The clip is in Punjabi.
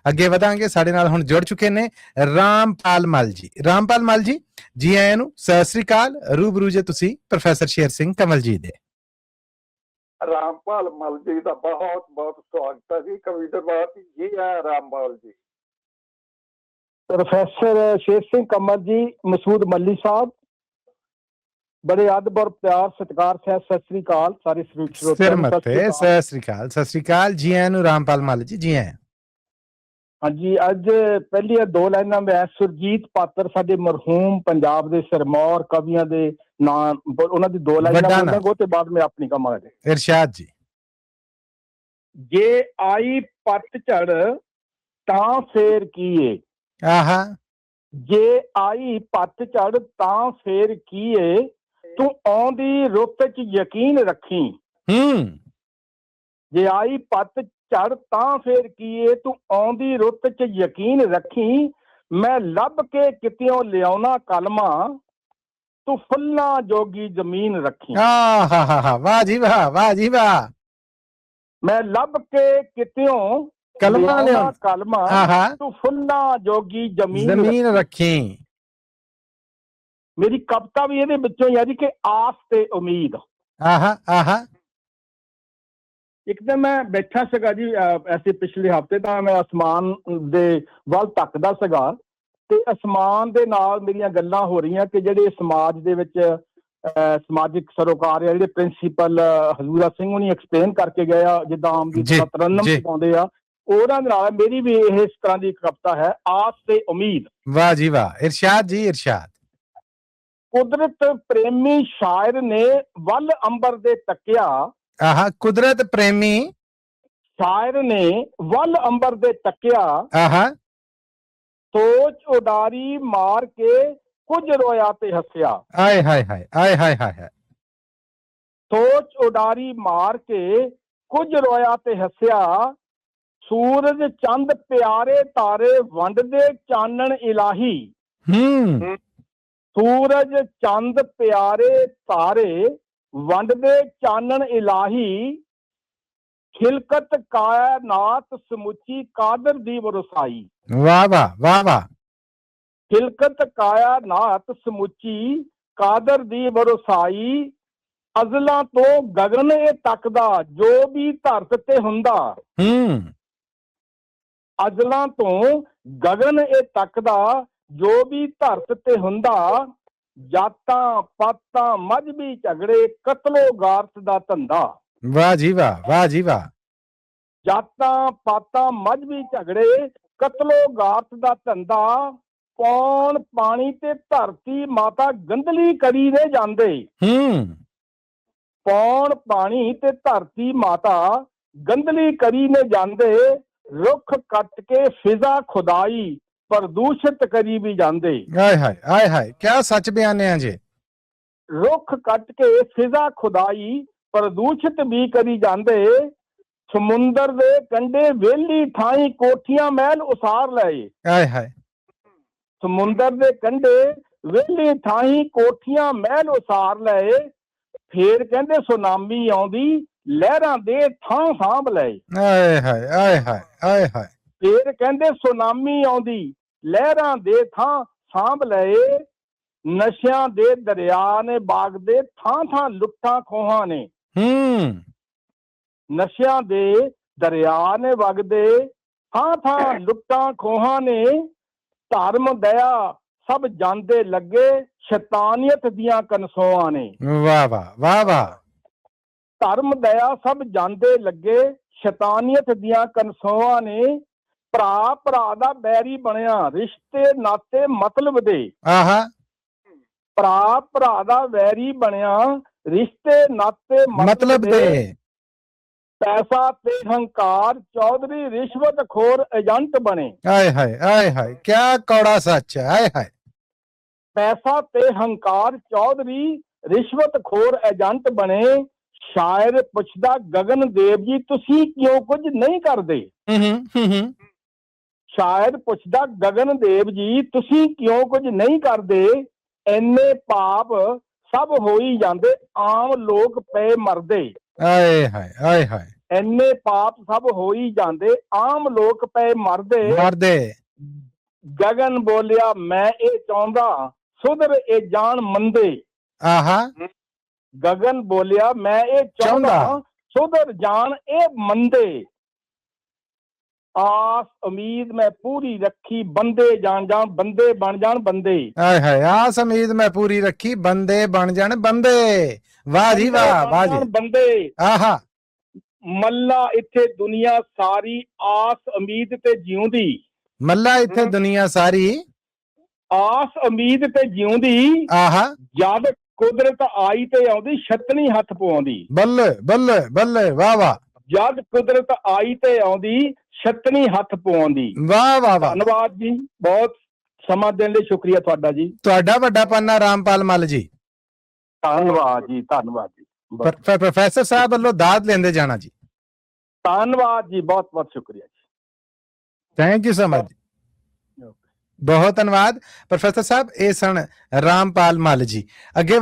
ਅੱਗੇ ਵਧਾਂਗੇ। ਸਾਡੇ ਨਾਲ ਹੁਣ ਜੁੜ ਚੁੱਕੇ ਨੇ ਰਾਮਪਾਲ ਮੱਲ ਜੀ। ਰਾਮਪਾਲ ਮੱਲ ਜੀ ਆਇਆਂ ਨੂੰ, ਸਤਿ ਸ੍ਰੀ ਅਕਾਲ। ਰੂਬਰੂ ਜੇ ਤੁਸੀਂ ਪ੍ਰੋਫੈਸਰ ਸ਼ੇਰ ਸਿੰਘ ਕੰਵਲ ਜੀ ਦੇ। ਰਾਮਪਾਲ ਮੱਲ ਜੀ ਦਾ ਬਹੁਤ ਬਹੁਤ ਸਵਾਗਤ ਹੈ ਜੀ। ਕਵੀਂਦਰਵਾਦ ਜੀ ਹੈ ਰਾਮਪਾਲ ਜੀ। ਪ੍ਰੋਫੈਸਰ ਸ਼ੇਰ ਸਿੰਘ ਕੰਵਲ ਜੀ, ਮਸੂਦ ਮੱਲੀ ਸਾਹਿਬ, ਬੜੇ ਅਦਬ ਔਰ ਪਿਆਰ ਸਤਿਕਾਰ ਸਹਿਤ ਸਤਿ ਸ੍ਰੀ ਅਕਾਲ ਸਾਰੇ ਸਰੋਤਿਆਂ ਨੂੰ। ਸਤਿ ਸ੍ਰੀ ਅਕਾਲ, ਸਤਿ ਸ੍ਰੀ ਅਕਾਲ ਜੀ ਆਇਆਂ ਨੂੰ ਰਾਮਪਾਲ ਮੱਲ ਜੀ ਆਇਆਂ। ਹਾਂਜੀ, ਅੱਜ ਪਹਿਲੀਆਂ ਦੋ ਲਾਈਨਾਂ ਮੈਂ ਸੁਰਜੀਤ ਪਾਤਰ ਸਾਡੇ ਮਰਹੂਮ ਪੰਜਾਬ ਦੇ ਸਿਰਮੌਰ ਕਵੀਆਂ ਦੇ ਨਾਮ, ਉਹਨਾਂ ਦੀ ਦੋ ਲਾਈਨਾਂ ਬੋਲਾਂਗਾ ਤੇ ਬਾਅਦ ਮੈਂ ਆਪਣੀ ਕਵਾਂਗਾ। ਇਰਸ਼ਾਦ ਜੀ। ਜੇ ਆਈ ਪਤਝੜ ਤਾਂ ਫੇਰ ਕੀ ਏ, ਆਹਾ, ਜੇ ਆਈ ਪਤਝੜ ਤਾਂ ਫੇਰ ਕੀ ਏ, ਤੂੰ ਆਉਂਦੀ ਰੁੱਤ 'ਚ ਯਕੀਨ ਰੱਖੀ। ਜੇ ਆਈ ਪਤਝੜ ਤਾਂ ਫੇਰ ਕੀ ਏ, ਤੂੰ ਆਉਂਦੀ ਰੁੱਤ 'ਚ ਯਕੀਨ ਰੱਖੀ। ਮੈਂ ਲੱਭ ਕੇ ਕਿਤਿਓਂ ਲਿਆਉਣਾ ਕਲਮਾ, ਤੂੰ ਫੁੱਲਾਂ ਜੋਗੀ ਜ਼ਮੀਨ ਰੱਖੀ। ਵਾਹ ਜੀ ਵਾਹ, ਵਾਹ ਜੀ ਵਾਹ। ਮੈਂ ਲੱਭ ਕੇ ਕਿਤਿਓਂ ਕਲਮਾ ਲਿਆਉਣਾ ਕਲਮਾ, ਤੂੰ ਫੁੱਲਾਂ ਜੋਗੀ ਜ਼ਮੀਨ ਰੱਖੀ। ਮੇਰੀ ਕਵਿਤਾ ਵੀ ਇਹਦੇ ਵਿੱਚੋਂ ਹੀ ਆ ਜੀ ਕਿ ਆਸ ਤੇ ਉਮੀਦ। ਇੱਕ ਦਿਨ ਮੈਂ ਬੈਠਾ ਸੀਗਾ ਜੀ, ਐਸੇ ਪਿਛਲੇ ਹਫ਼ਤੇ, ਤਾਂ ਮੈਂ ਅਸਮਾਨ ਦੇ ਵੱਲ ਤੱਕਦਾ ਸੀਗਾ ਤੇ ਅਸਮਾਨ ਦੇ ਨਾਲ ਮੇਰੀਆਂ ਗੱਲਾਂ ਹੋ ਰਹੀਆਂ ਕਿ ਜਿਹੜੇ ਸਮਾਜ ਦੇ ਵਿੱਚ ਸਮਾਜਿਕ ਸਰੋਕਾਰ ਆ, ਜਿਹੜੇ ਪ੍ਰਿੰਸੀਪਲ ਹਜ਼ੂਰਾ ਸਿੰਘ ਹੁਣੀ ਐਕਸਪਲੇਨ ਕਰਕੇ ਗਏ ਆ, ਜਿੱਦਾਂ ਆਮ ਦੀ ਤਰਨਮ ਪਾਉਂਦੇ ਆ, ਉਹਨਾਂ ਦੇ ਨਾਲ ਮੇਰੀ ਵੀ ਇਸ ਤਰ੍ਹਾਂ ਦੀ ਕਵਿਤਾ ਹੈ, ਆਸ ਤੇ ਉਮੀਦ। ਵਾਹ ਜੀ ਵਾਹ, ਇਰਸ਼ਾਦ ਜੀ ਇਰਸ਼ਾਦ। ਕੁਦਰਤ ਪ੍ਰੇਮੀ ਸ਼ਾਇਰ ਨੇ ਵੱਲ ਅੰਬਰ ਦੇ ਤੱਕਿਆ। ਕੁਦਰਤ ਪ੍ਰੇਮੀ ਸ਼ਾਇਰ ਨੇ ਵੱਲ ਅੰਬਰ ਦੇ ਤੱਕਿਆ। ਸੋਚ ਉਡਾਰੀ ਮਾਰ ਕੇ ਕੁਝ ਰੋਇਆ ਤੇ ਹੱਸਿਆ। ਆਏ ਹਾਏ ਹਾਏ, ਆਏ ਹਾਏ ਹਾਏ। ਸੋਚ ਉਡਾਰੀ ਮਾਰ ਕੇ ਕੁਝ ਰੋਇਆ ਤੇ ਹੱਸਿਆ। ਸੂਰਜ ਚੰਦ ਪਿਆਰੇ ਤਾਰੇ ਵੰਡਦੇ ਚਾਨਣ ਇਲਾਹੀ। ਸੂਰਜ ਚੰਦ ਪਿਆਰੇ ਤਾਰੇ ਵੰਡਦੇ ਚਾਨਣ ਇਲਾਹੀ। ਖਿਲਕਤ ਕਾਇਨਾਤ ਸਮੁੱਚੀ ਕਾਦਰ ਦੀ ਵਰਸਾਈ। ਵਾਹ ਵਾਹ, ਵਾਹ ਵਾਹ। ਖਿਲਕਤ ਕਾਇਨਾਤ ਸਮੁੱਚੀ ਕਾਦਰ ਦੀ ਵਰਸਾਈ। ਅਜ਼ਲਾਂ ਤੋਂ ਗਗਨ ਇਹ ਤੱਕਦਾ ਜੋ ਵੀ ਧਰਤ ਤੇ ਹੁੰਦਾ। ਅਜ਼ਲਾਂ ਤੋਂ ਗਗਨ ਇਹ ਤੱਕਦਾ ਜੋ ਵੀ ਧਰਤ ਤੇ ਹੁੰਦਾ। ਜਾਤਾਂ ਪਾਤਾਂ ਮਜ਼ਹਬੀ ਝਗੜੇ ਕਤਲੋ ਗਾਰਤ ਦਾ ਧੰਦਾ। ਵਾਹ ਜੀ ਵਾਹ, ਵਾਹ ਜੀ ਵਾਹ। ਜਾਤਾਂ ਪਾਤਾਂ ਮਜ਼ਹਬੀ ਝਗੜੇ ਕਤਲੋ ਗਾਰਤ ਦਾ ਧੰਦਾ। ਪੌਣ ਪਾਣੀ ਤੇ ਧਰਤੀ ਮਾਤਾ ਗੰਦਲੀ ਕਰੀ ਨੇ ਜਾਂਦੇ। ਪੌਣ ਪਾਣੀ ਤੇ ਧਰਤੀ ਮਾਤਾ ਗੰਦਲੀ ਕਰੀ ਨੇ ਜਾਂਦੇ। ਰੁੱਖ ਕੱਟ ਕੇ ਫਿਜ਼ਾ ਖੁਦਾਈ ਪ੍ਰਦੂਸ਼ਿਤ ਕਰੀ ਵੀ ਜਾਂਦੇ। ਆਏ ਹਾਏ, ਆਏ ਹਾਏ, ਕਿਆ ਸੱਚ ਬਿਆਨਿਆ ਜੀ। ਰੁੱਖ ਕੱਟ ਕੇ ਫਿਜ਼ਾ ਖੁਦਾਈ ਪ੍ਰਦੂਸ਼ਿਤ ਵੀ ਕਰੀ ਜਾਂਦੇ। ਸਮੁੰਦਰ ਦੇ ਕੰਢੇ ਵਿਹਲੀ ਥਾਈਂ ਕੋਠੀਆਂ ਮਹਿਲ ਉਸਾਰ ਲਏ। ਆਏ ਹਾਏ। ਸਮੁੰਦਰ ਦੇ ਕੰਢੇ ਵਿਹਲੀ ਥਾਈਂ ਕੋਠੀਆਂ ਮਹਿਲ ਉਸਾਰ ਲਏ। ਫੇਰ ਕਹਿੰਦੇ ਸੁਨਾਮੀ ਆਉਂਦੀ ਲਹਿਰਾਂ ਦੇ ਥਾਂ ਸਾਂਭ ਲਏ। ਆਏ ਹਾਏ, ਆਏ ਹਾਏ, ਆਏ ਹਾਏ। ਫੇਰ ਕਹਿੰਦੇ ਸੁਨਾਮੀ ਆਉਂਦੀ ਲਹਿਰਾਂ ਦੇ ਥਾਂ ਸਾਂਭ ਲਏ। ਨਸ਼ਿਆਂ ਦੇ ਦਰਿਆ ਨੇ ਬਾਗ ਦੇ ਥਾਂ ਥਾਂ ਲੁੱਟਾਂ ਖੋਹਾਂ ਨੇ। ਨਸ਼ਿਆਂ ਦੇ ਦਰਿਆ ਨੇ ਵਗਦੇ ਥਾਂ ਥਾਂ ਲੁੱਟਾਂ ਖੋਹਾਂ ਨੇ। ਧਰਮ ਦਇਆ ਸਭ ਜਾਂਦੇ ਲੱਗੇ ਸ਼ੈਤਾਨੀਅਤ ਦੀਆਂ ਕਨਸੋਆਂ ਨੇ। ਵਾਹ ਵਾਹ, ਵਾਹ ਵਾਹ। ਧਰਮ ਦਇਆ ਸਭ ਜਾਂਦੇ ਲੱਗੇ ਸ਼ੈਤਾਨੀਅਤ ਦੀਆਂ ਕਨਸੋਆਂ ਨੇ। ਭਰਾ ਭਰਾ ਦਾ ਬੈਰੀ ਬਣਿਆ ਰਿਸ਼ਤੇ ਨਾਤੇ ਮਤਲਬ ਦੇ। ਭਰਾ ਭਰਾ ਦਾ ਵੈਰੀ ਬਣਿਆ ਰਿਸ਼ਤੇ ਨਾਤੇ ਮਤਲਬ ਦੇ। ਪੈਸਾ ਤੇ ਹੰਕਾਰ ਚੌਧਰੀ ਰਿਸ਼ਵਤ ਖੋਰ ਏਜੰਟ ਬਣੇ। ਆਏ ਹਾਏ, ਆਏ ਹਾਏ, ਕਿਆ ਕੌੜਾ ਸੱਚ ਹੈ। ਆਏ ਹਾਏ। ਪੈਸਾ ਤੇ ਹੰਕਾਰ ਚੌਧਰੀ ਰਿਸ਼ਵਤ ਖੋਰ ਏਜੰਟ ਬਣੇ। ਸ਼ਾਇਰ ਪੁੱਛਦਾ ਗਗਨ ਦੇਵ ਜੀ ਤੁਸੀਂ ਕਿਉਂ ਕੁਝ ਨਹੀਂ ਕਰਦੇ। ਸ਼ਾਇਰ ਪੁੱਛਦਾ ਗਗਨ ਦੇਵ ਜੀ ਤੁਸੀਂ ਕਿਉਂ ਕੁਝ ਨਹੀਂ ਕਰਦੇ। ਇੰਨੇ ਪਾਪ ਸਭ ਹੋਈ ਜਾਂਦੇ ਆਮ ਲੋਕ ਪਏ ਮਰਦੇ। ਆਏ ਹਾਏ, ਆਏ ਹਾਏ। ਐਨੇ ਪਾਪ ਸਭ ਹੋ ਹੀ ਜਾਂਦੇ, ਆਮ ਲੋਕ ਪਏ ਮਰਦੇ। ਗਗਨ ਬੋਲਿਆ ਮੈਂ ਇਹ ਚਾਹੁੰਦਾ, ਸੁਧਰ ਇਹ ਜਾਣ ਮੰਦੇ। ਆਹਾ, ਗਗਨ ਬੋਲਿਆ ਮੈਂ ਇਹ ਚਾਹੁੰਦਾ, ਸੁਧਰ ਜਾਣ ਇਹ ਮੰਦੇ। ਆਸ ਉਮੀਦ ਮੈਂ ਪੂਰੀ ਰੱਖੀ, ਬੰਦੇ ਬੰਦੇ ਬਣ ਜਾਣ ਬੰਦੇ। ਆਏ ਹਾਏ, ਆਸ ਉਮੀਦ ਮੈਂ ਪੂਰੀ ਰੱਖੀ, ਬੰਦੇ ਬਣ ਜਾਣ ਬੰਦੇ। ਵਾਹ ਜੀ ਵਾਹ, ਵਾਹ ਜੀ ਬੰਦੇ। ਆਹਾ, ਮੱਲਾ ਇੱਥੇ ਦੁਨੀਆ ਸਾਰੀ, ਆਸ ਉਮੀਦ ਤੇ ਜਿਉਂਦੀ। ਮੱਲਾ ਇੱਥੇ ਦੁਨੀਆ ਸਾਰੀ, ਆਸ ਉਮੀਦ ਤੇ ਜਿਉਂਦੀ। ਆਹਾ, ਜਦ ਕੁਦਰਤ ਆਈ ਤੇ ਆਉਂਦੀ, ਛਤਣੀ ਹੱਥ ਪਵਾਉਂਦੀ। ਬੱਲੇ ਬੱਲੇ ਬੱਲੇ, ਵਾਹ ਵਾਹ। ਜਦ ਕੁਦਰਤ ਆਈ ਤੇ ਆਉਂਦੀ, ਛਤਣੀ ਹੱਥ ਪਵਾਉਂਦੀ। ਵਾਹ ਵਾਹ ਵਾਹ, ਧੰਨਵਾਦ ਜੀ, ਬਹੁਤ ਸਮਾਂ ਦੇਣ ਲਈ ਸ਼ੁਕਰੀਆ ਤੁਹਾਡਾ ਜੀ। ਤੁਹਾਡਾ ਵੱਡਾ ਪੰਨਾ ਰਾਮਪਾਲ ਮੱਲ ਜੀ। ਧੰਨਵਾਦ ਜੀ, ਧੰਨਵਾਦ ਜੀ। ਪ੍ਰੋਫੈਸਰ ਸਾਹਿਬ ਵੱਲੋਂ ਦਾਦ ਲੈਂਦੇ ਜਾਣਾ ਜੀ। ਧੰਨਵਾਦ ਜੀ, ਬਹੁਤ ਬਹੁਤ ਸ਼ੁਕਰੀਆ ਜੀ। Thank you so much. ਬਹੁਤ ਧੰਨਵਾਦ ਪ੍ਰੋਫੈਸਰ ਸਾਹਿਬ। ਇਹ ਸਨ ਰਾਮਪਾਲ ਮੱਲ ਜੀ। ਅੱਗੇ